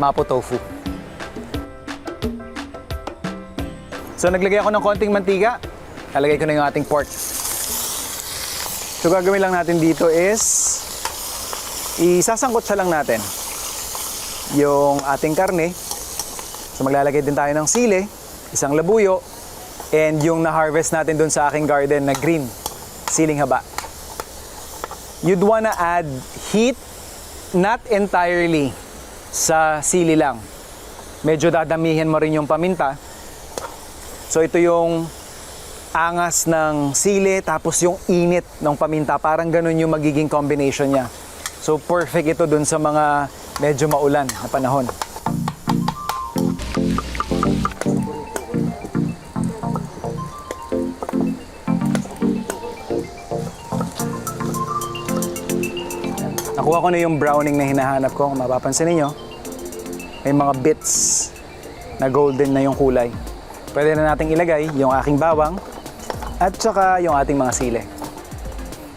Mapo tofu. So naglagay ako ng konting mantika. Lalagay ko na yung ating pork. So gagawin lang natin dito is isasangkot sa lang natin yung ating karne. So maglalagay din tayo ng sili, isang labuyo, and yung na-harvest natin dun sa aking garden na green, siling haba. You'd wanna add heat, not entirely sa sili lang. Medyo dadamihin mo rin yung paminta. So ito yung angas ng sili tapos yung init ng paminta. Parang ganun yung magiging combination niya. So perfect ito dun sa mga medyo maulan na panahon. Nakuha ko na yung browning na hinahanap ko. Kung mapapansin niyo, may mga bits na golden na yung kulay. Pwede na nating ilagay yung aking bawang at saka yung ating mga sili.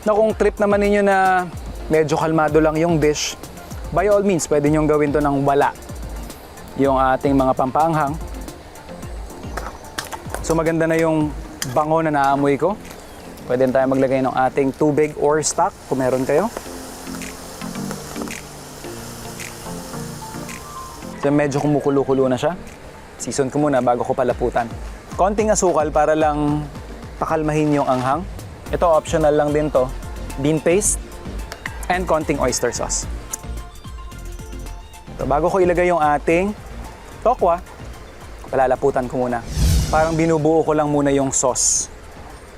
Na kung trip naman ninyo na medyo kalmado lang yung dish, by all means, pwede nyo gawin to ng wala yung ating mga pampaanghang. So maganda na yung bango na naamoy ko. Pwede na tayo maglagay ng ating tubig or stock kung meron kayo. So medyo kumukulo-kulo na siya. Season ko muna bago ko palaputan. Konting asukal para lang pakalmahin yung anghang. Ito optional lang din to. Bean paste and konting oyster sauce. So, bago ko ilagay yung ating tokwa, palalaputan ko muna. Parang binubuo ko lang muna yung sauce.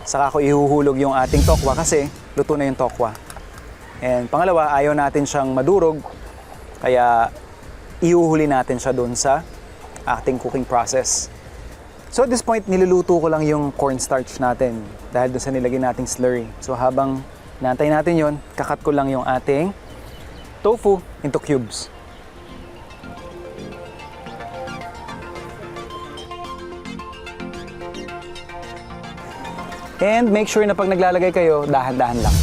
Saka ko ihuhulog yung ating tokwa kasi luto na yung tokwa. And pangalawa, ayaw natin siyang madurog. Kaya ihuhuli natin siya doon sa ating cooking process. So at this point, niluluto ko lang yung cornstarch natin dahil doon sa nilagay nating slurry. So habang naantay natin yon, kakat ko lang yung ating tofu into cubes. And make sure na pag naglalagay kayo, dahan-dahan lang.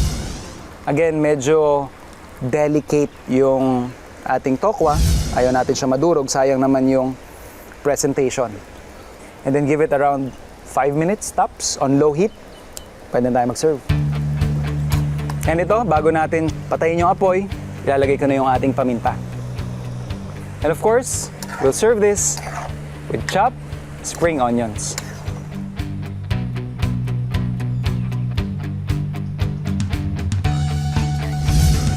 Again, medyo delicate yung ating tokwa. Ayaw natin siya madurog, sayang naman yung presentation. And then give it around 5 minutes tops on low heat. Pwede na tayo mag-serve. And ito, bago natin patayin yung apoy, ilalagay ko na yung ating paminta. And of course, we'll serve this with chopped spring onions.